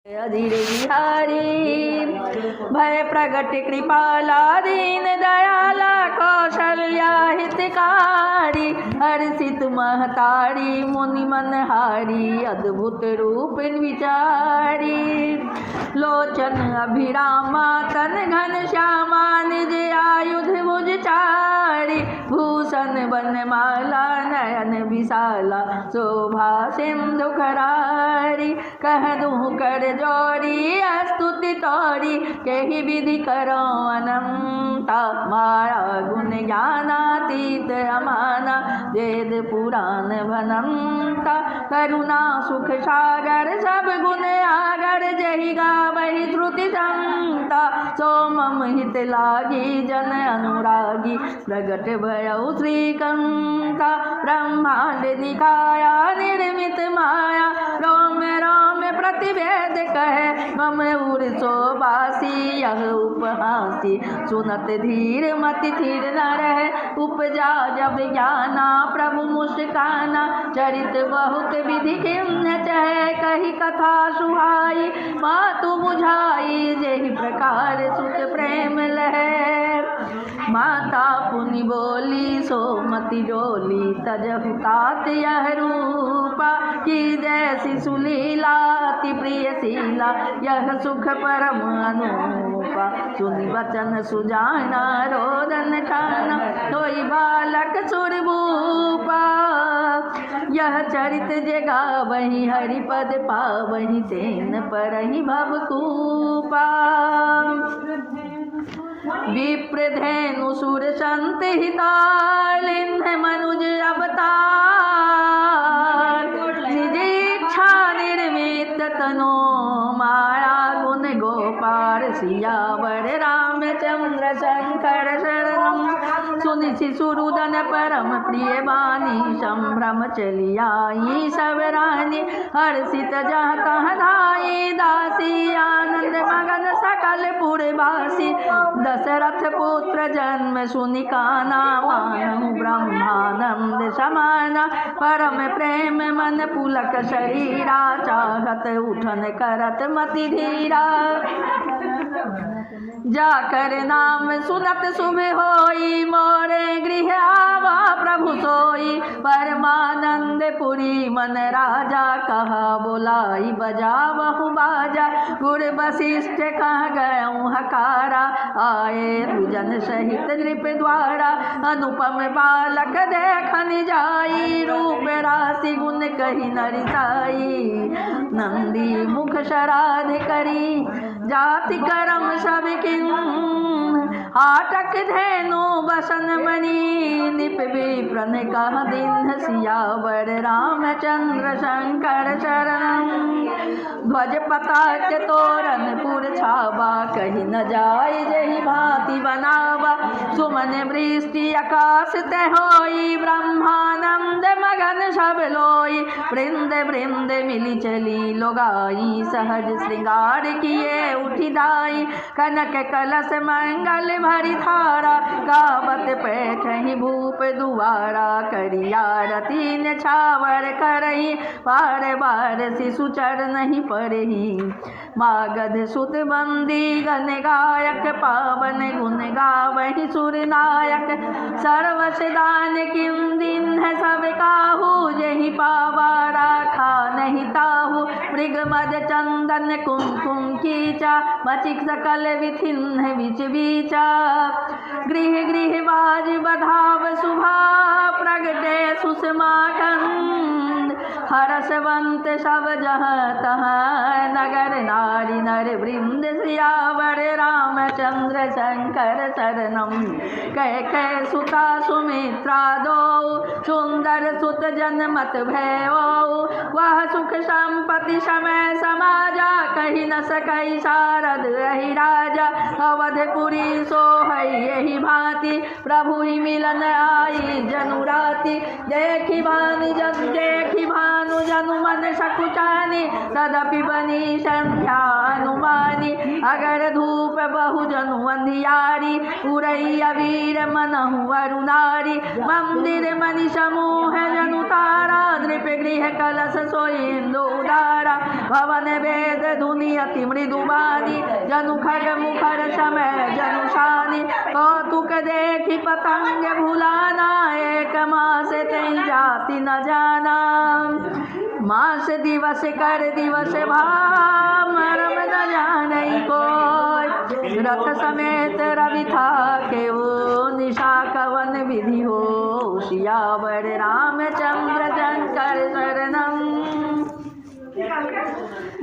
अधीर बिहारी भय प्रगट कृपाला दीन दयाला कौशल्या हितकारी हर्षित महतारी मुनि मनहारी अद्भुत रूप विचारी लोचन अभिरामा तन घन श्यामा निज आयुध भुज चारी भूषण बनमाला नयन विशाला शोभा सिंधु करारी कह दूँ कर जोरी स्तुति तोरी केहि विधि करो अनंता माया गुण ज्ञानातीत अमाना वेद पुराण भनंता करुणा सुख सागर सब गुण आगर जहि गावहि श्रुति संता सो मम हित लागी जन अनुरागी प्रगट भयउ श्रीकंता ब्रह्मांड दिखाया निर्मित माया रोम रोम प्रतिवेद कहे मम उर्सोवासी यह उपहासी सुनत धीर मति थीर न रहे उपजा जब ज्ञाना प्रभु मुस्काना चरित बहुत विधि किम्न चहे कही कथा सुहाई मातु बुझाई जेहि प्रकार सुत प्रेम लहे माता पुनि बोली सोमति डोली तजहु तात यह रूपा की जैसी सुलीला अति प्रिय शीला यह सुख परम अनुपा सुनि वचन सुजाना रोदन ठाना कोई बालक सुरभूपा यह चरित जगा वही हरिपद पावही तेन परहि भवकूपा विप्रधेनु सुर संत हितालिन्ह मनुज अवतार निज इच्छा निर्मित तनो माया गुण गोपाल सियावर रामचंद्र शंकर शरणम सुनि शिशुरुदन परम प्रिय वाणी संभ्रम चलियाई सब रानी हर्षित जहाँ तहाँ धाई दासी आनंद मगन सकल पुरवासी दशरथ पुत्र जन्म सुनि काना मानहु ब्रह्मानंद समाना परम प्रेम मन पुलक शरीरा चाहत उठन करत मति धीरा जाकर नाम सुनत शुभ होई मोरे गृह आवा प्रभु सोई परमानंद पुरी मन राजा कहा बोलाई बजावहु बाजा गुर वशिष्ठ कह गयऊँ हकारा आए पूजन सहित नृप द्वारा अनुपम बालक देखन जाई रूप राशि गुण कही नरिसाई नंदी मुख शराध करी जाति करम सब किन आटक धेनु बसन मणि निप विप्रन कह दिन सियावर रामचंद्र शंकर शरण ध्वज पताक तोरण पुर छावा कही न जाय जहि भांति बनावा सुमन वृष्टि आकाश ते होई ब्रह्मानंद मगन सब लोई वृंद वृंद मिली चली लोगाई सहज श्रृंगार किए उठी दाई कनक कलश मंगल भरी धारा गावत पैठहि भूप दुआरा करिया रति ने छावर करही बार बार शिशु चरणहि पड़ही मागध सुत बंदी गण गायक पावन गुण गावहि सुर नायक सर्वस दान किम दिन है सब काहू जहि पावा राखा नहीं ताहू मृग मद चंदन कुमकुम कीचा मचिक सकल विथिन्न विच बीचा गृह गृह बाज बधाव सुभा प्रगटे सुषमा कंद हरसवंत सब जहाँ तहाँ नगर नारी नर वृंद सियावर रामचंद्र शंकर शरणम कह कह सुता सुमित्रा दो सुंदर सुत जनमत भयो वह सुख संपत्ति समय समाजा कही न सकई शारद रही राजा अवधपुरी सोहई यही भांति प्रभु ही मिलन आई जनुराति देखी भानु जनु मन सकुचानी तदपि बनी संध्या अनुमानी अगर धूप बहु जनु अंधियारी उड़ैया वीर मनहु अरुणारी मंदिर मणि समूह जनु तारा नृप गृह कलश सोइंदु उदारा भवन वेद धुनि अति मृदुबानी जनु खग मुखर समय जनु शानी कौतुक देखी पतंग भुलाना एक मास तेई जाति न जाना मास दिवस कर दिवस भाव मरम न जाने कोई रथ समेत रवि था के वो निशा कवन विधि हो सियावर रामचंद्र शंकर शरणम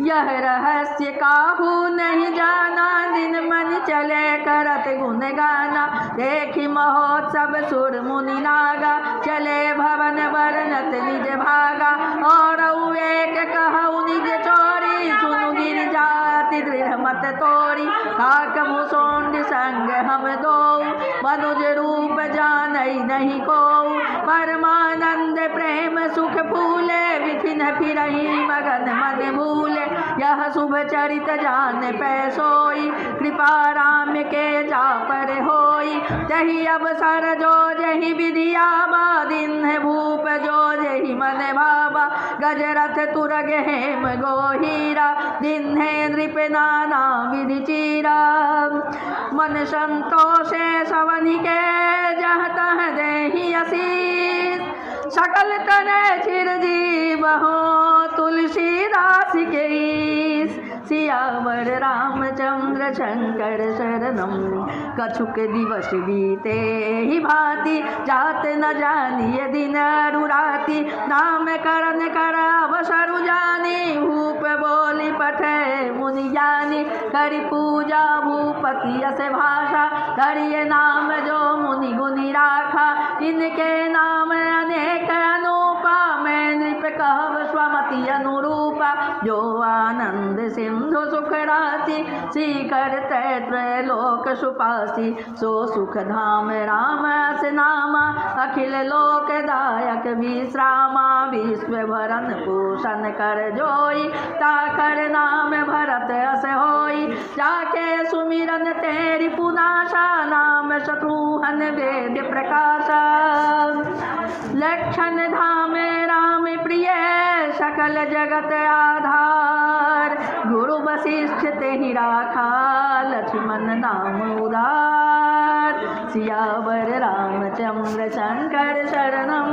यह रहस्य काहू नहीं जाना दिन मन चले करत गुण गाना देखी महोत्सव सुर मुनि नागा चले भवन वर्णत निज भागा और एक कहु निज चोरी सुनु गिर जाति दृढ़ मत तोरी काक मुसोंड संग हम दो मनुज रूप जानई नहीं को परमानंद प्रेम सुख फूले विधिन फिरही मगन मन भूले यह शुभ चरित जान पैसोई कृपा राम के जा पर होई जही अवसर जो जही विधिया दिन है भूप जो जही मन भावा गजरथ तुरग हेम गोहीरा दिन है नृप नाना विधि चीरा मन संतोषे सवनि के जह तह देहि असीस सकल तने चिरजीव हो तुलसीदास के सियावर रामचंद्र शंकर शरणम कछुक दिवस बीते ही भांति जात न जानिए दिन रुराती नाम करन कर अवसरु जानी भूप बोली पठे मुनि ज्ञानी करि पूजा भूपति अस भाषा करिए नाम जो मुनि गुनि राखा इनके नाम अनेक अनूपा मैं नृप कहब स्वमति अनुरूपा जो आनंद सिंधु सुख राशि शिखर त्रैलोक सुपासी सो सुख धाम राम अस नामा अखिल लोक दायक विश्रामा विश्व भरन पोषण कर जोई ताकर नाम भरत अस होई जाके सुमिरन तेरी पुनाशा नाम शत्रुहन वेद प्रकाशा लक्षण धाम राम प्रिय सकल जगत आधार गुरु वशिष्ठ तेहि राखा लक्ष्मण नाम उदार सियावर रामचंद्र शंकर शरणम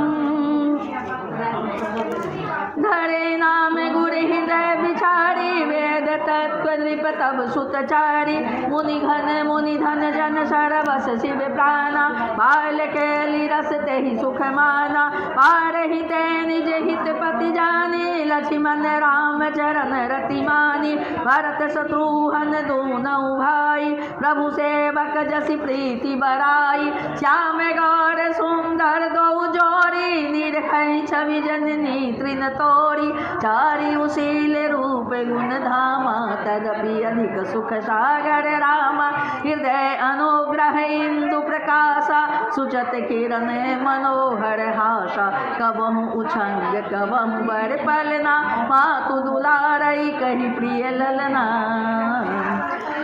धरे नाम गुरु हृदय बिचारी वेद तत्व नृप तब सुतचारी मुनि धन जन सरबस शिव प्राणा बाल केली रस तेहि सुख माना पारहि ते निज हित पति जानी लक्ष्मण राम चरण रति मानी भरत शत्रुघ्न दोनों भाई प्रभु सेवक जसि प्रीति बराई श्याम गौर सुंदर दो जोड़ी निरखै छवि जननी तृण तोरी चारि उशील रूप गुण धामा तदपि अधिक सुख सागर रामा हृदय अनुग्रह इंदु प्रकाशा सुचत किरण मनोहर हासा कबहु उछंग कबहु बर पलना मातु दुलारई कही प्रिय ललना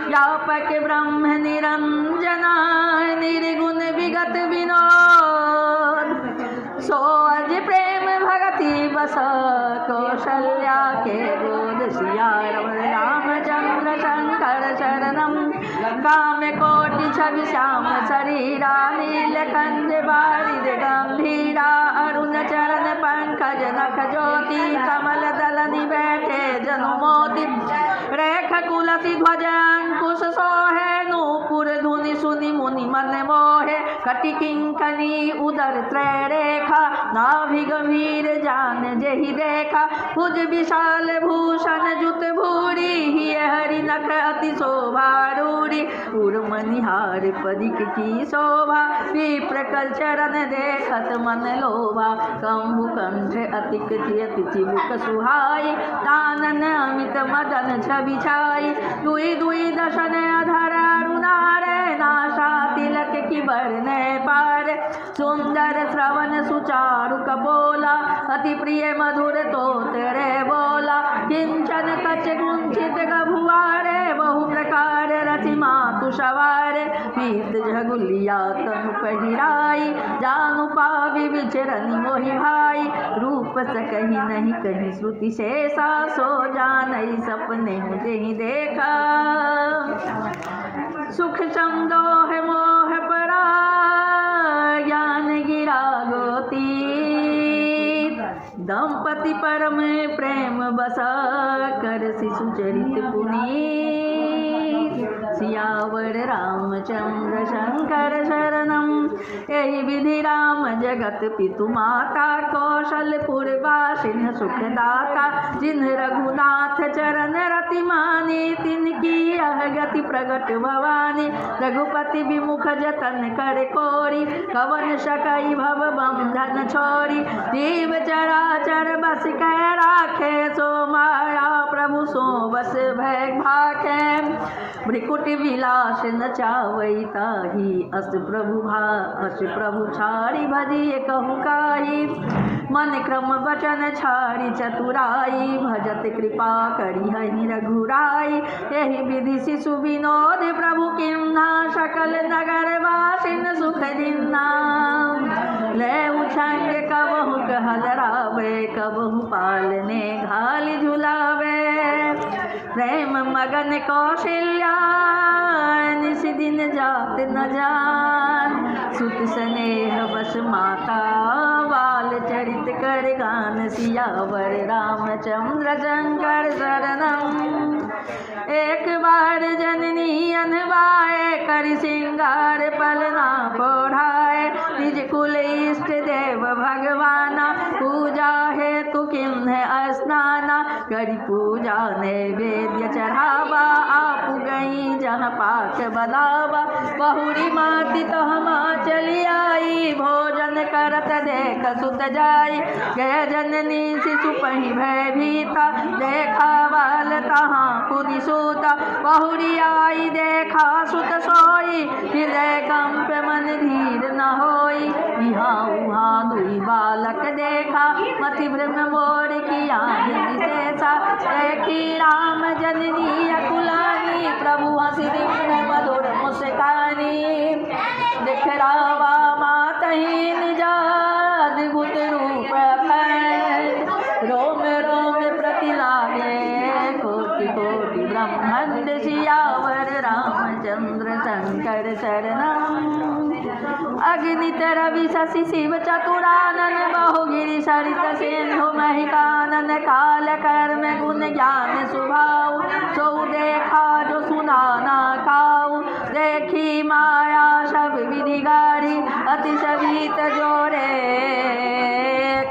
व्यापक ब्रह्म निरंजना निर्गुण विगत विनोद सो अज प्रेम भगति बस कौशल्या के गोद सिया रामचंद्र शंकर शरणम काम कोटि छवि श्याम शरीरा नीलकंठ बारिद गंभीरा अरुण चरण पंकज नख ज्योति कमल दलनि बैठे जनु मोति रेख कुलति ध्वज अंकुश सोहे नूपुर धुनि सुनि मुनि मन मोहे कटि किंकनी उदर त्रय रेखा नाभि गंभीर जान जेहि देखा भुज विशाल भूषण जुत भूरी हिय हरि नख अति शोभा रूढ़ी उर्मनिहार पदिक की शोभा विप्र कर चरण देखत मन लोभा कंभु कंठ अतिक अति चिबुक सुहाई कानन अमित मदन छवि छाई दुई दुई दशन अधर अरुणारे नाशा तिलक की बरने पार सुंदर श्रवण सुचारु कपोला अति प्रिय मधुर तोतरे बोला किंचन कच कुंचित गभुआरे बहु प्रकार विद झगुलिया तनु पहिराई, जानु पावि विचरनि मोहि भाई, रूप सकहि नहीं कहीं श्रुति शेषा, सो जानई सपने मुझे देखा, सुख समदोह मोह परा, ज्ञान गिरा गोती, दंपति परम प्रेम बसा, कर शिशु चरित पुनीत, सियावर रामचंद्र शंकर शरणम, यही विधि राम जगत पितु माता, कौशलपुर वासिन सुखदाता, जिन्ह रघुनाथ चरण रति मानी, तिनकी यह गति प्रगट भवानी, रघुपति विमुख जतन कर कोरी, कवन सकई भव बंधन छोरी, जीव चराचर बस कह राखे, सो माया प्रभु सो बस भय भाखे, भ्रिकुट विलास न चावई ताही, अस प्रभु छाड़ी भजिए कहु काही, मन क्रम वचन छाड़ी चतुराई, भजत कृपा करी हरि रघुराई, यही विधि शिशु विनोद प्रभु किन्ना, सकल नगर वासिन सुख दिन्ना, ले उछंग कबहु कहलरावे, कबहु पालने घाल झुलावे, प्रेम मगन कौशल्या निस दिन जात न जान, सुत स्नेह बस माता, बाल चरित कर गान, सियावर रामचंद्र शंकर शरणम, एक बार जननी अनवाए, कर सिंगार पलना पोढ़ाए, निज कुल इष्ट देव भगवाना, पूजा है तु किन्ह स्नाना, करी पूजा नैवेद्य चढ़ावा, आप गई जहाँ पाक बनावा, बहुरी माती तो हम चली आई, भोजन करत देख सुत जाई, गय जननी शिशु पहि भय भीता, देखा बाल तहाँ पुनि सूता, बहुरी आई देखा सुत सोई, हृदय कंप मन धीर न होई, यहाँ उहाँ दुई बालक देखा, मति भ्रम मोर किया विशेषा, देखी राम जननी अकुलानी, प्रभु हंसी दीन मधुर मुस्कानी, दिखरावा मातहि निज अद्भुत रूप है, रोम रोम प्रति लागे, कोटि कोटि ब्रह्मांड, सियावर रामचंद्र शंकर शरणम, अग्नित रवि शशि शिव चतुरानन, बहुगिरि सरित सिंधु महिकानन, काल कर्म गुण ज्ञान स्वभाव, सो देखा जो सुना ना खाऊ, देखी माया सब विधि गारी, अति सवित जोरे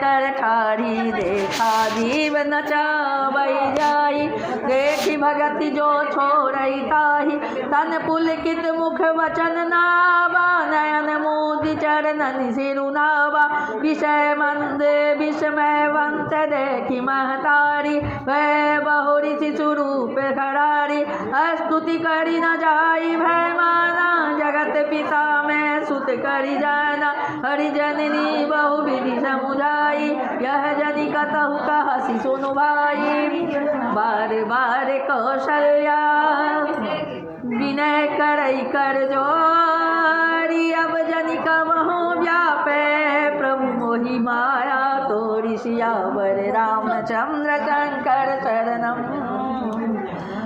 कर ठाढ़ी, देखा जीव नचावई जाई, देखी भगति जो छोड़ई ताही, तन पुलकित मुख वचन नावा, नयन मोदी चरणन सिरुनावा, विषय मंद विस्मयवंत देखी महतारी, वह बहुरी शिशु रूप खरारी, स्तुति करी न जाई भय माना, जगत पिता में सुत करी जाना, हरि जननी बहु विधि समुझाई, यह जनि कतहु कहसी सुनु भाई, बार बार कौशल्या विनय करई कर जोरी, अब जनि कबहु व्यापे प्रभु मोहि माया तोरी, सियावर रामचंद्र शंकर शरणम,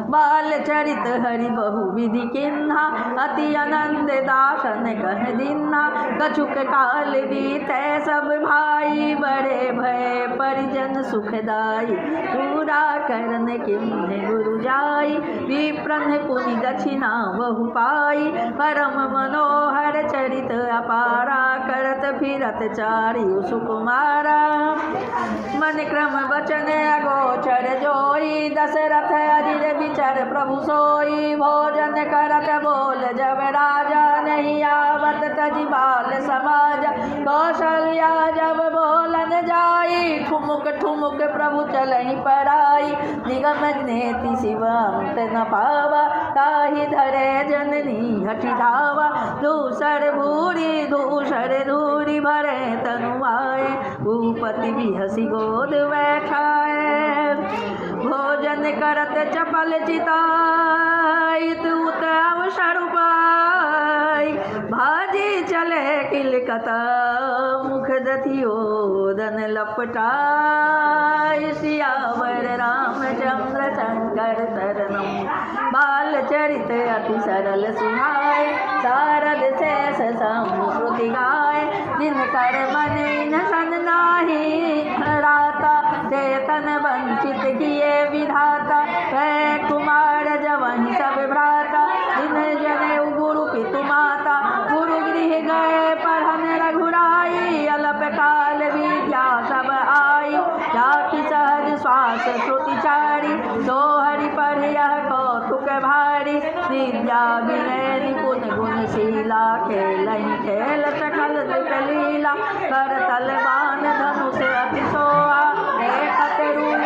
बाल चरित हरि बहु विधि किन्हा, अति आनंद दासन कह दिन्हा, कछुक काल बीते सब भाई, बड़े भय परिजन सुखदाई, पूरा करन किन्ह गुरु जाई, विप्रन पुनि दक्षिणा बहु पाई, परम मनोहर चरित अपारा, करत फिरत चारि सुकुमारा, मन क्रम वचन अगोचर जोई, दशरथ अजिर विचर प्रभु सोई, भोजन करत बोल जब राजा, नहीं आवत तजि बाल समाज, कौशल्या जब बोलन जाई, ठुमुक ठुमुक प्रभु चलहि पराई, निगम नेति शिव अंत न पावा, ताहि धरे जननी हठि धावा, दूसर धूरी भरे तनु आए, भूपति भी हसी गोद बैठाए, भोजन करत चपल चिताई, तूत अवसर पाई, चले किलकत मुख दधियोदन लपटाय सियावर रामचंद्र शंकर शरणम बाल चरित अति सरल सुनाय शारद शेष समृति गाय जिनकर मन न सन नाही राता चेतन वंचित किए विधाता है कुमार जवनि सब भ्राता जिन जने गुरु पितु माता गुरु गृह गए पढ़न रघुराई अल्प काल विद्या सब आई जाति सहज श्वास श्रुति चारी सो हरि पढ़ यह कौतुक भारी विद्या विनय निपुण गुणशीला खेलहि खेल सकल नृप लीला कर तलवान धनुष अति सोहा देखत रूप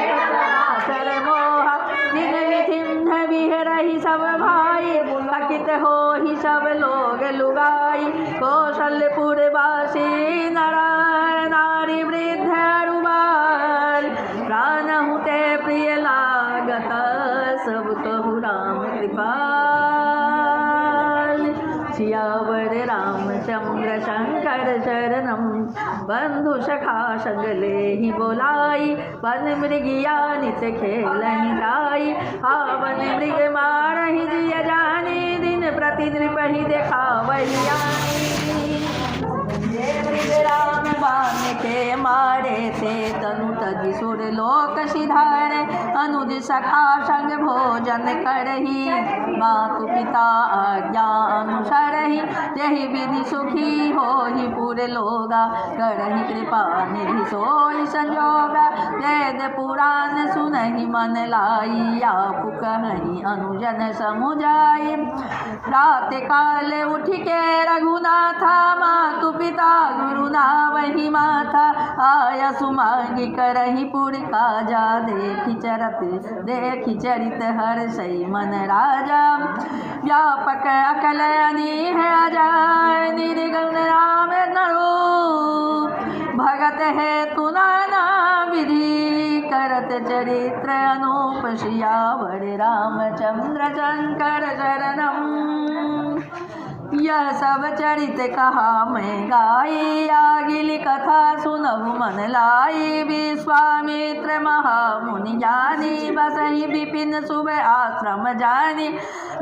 सर मोहा जिन विधिन्ह बिहरहि सब भाई थकित हो ही सब लोग लुगाई कौशलपुर वासी नारायण नारी वृद्ध रुबाल प्राणहु ते प्रिय लागत सब कहु राम कृपाल सियावर रामचंद्र शंकर शरणम बंधु सखा संग लेहि बोलाई वन मृगिया नित खेलहि जाई हावन मृग मारहि जिय जानी दिन प्रति नृपहि देखावहि आनी राम बाण के मारे ते तनु तजि सुर लोक सिधारे अनुज सखा संग भोजन करही मातु पिता आज्ञा अनुसरहि यही विधि सुखी होहि पुर लोगा करहि कृपा निधि सोई संजोगा वेद पुराण सुनहि मन लाई आपु कहहि अनुजन समुझाई रात काल उठ के रघुनाथा मातु पिता गुरु नावहि माथा आया सुमांगी करहि पुर काजा देखि चरित हर सई मन राजा व्यापक अकल अनीह अजाय निर्गुण राम नरो भगत है तुनाना विधि करत चरित्र अनूप सियावर रामचंद्र शंकर शरणम यह सब चरित कहा मैं गाई आगिली कथा सुनहु मन लाई विश्वामित्र महामुनि जानी बसहि विपिन शुभ आश्रम जानी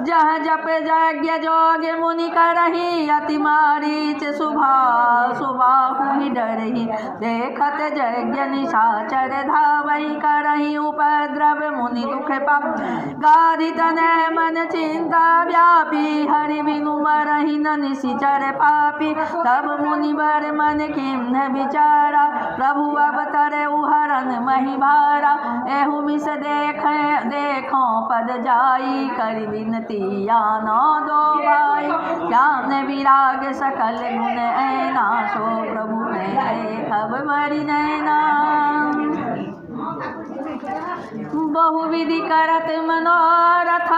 जह जप यज्ञ जोग मुनि करही अति मारीच सुबाहु ही डरही देखत यज्ञ निशाचर धावहि करही उपद्रव मुनि दुख पाप गाधि तनय मन चिंता व्यापी हरि बिनु मरहि न निशिचर पापी तब मुनि बर मन किम्न विचारा प्रभु अवतर उहरन मही भारा एहु मिस देखो पद जाई कर विनती यानो दो भाई ज्ञान विराग सकल गुण ऐना सो प्रभु मैं खब मरि नैना बहुविधि करत मनोरथ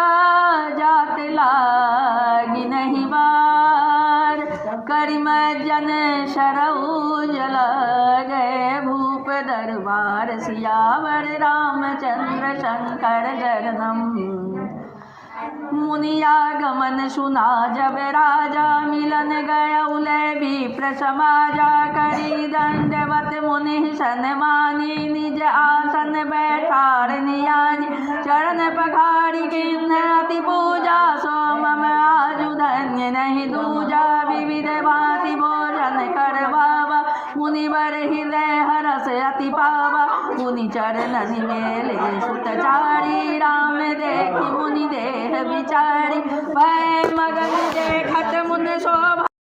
जात लागी नहीं बार करिम जन शरऊ जल गए भूप दरबार सियावर रामचंद्र शंकर शरणम मुनियागमन सुना जब राजा मिलन गया उलय विप्र समाजा करी दंडवत मुनि सन्मानी निज आसन बैठार नियानी चरण पखारी किन्ह अति पूजा सो मम आजु धन्य नहीं दूजा विविध भांति भोजन कर बाबा मुनिवर हृदय हरस अति पावा मुनि चरणन मेले सुत चारी राम देखि मुनि देह विचारी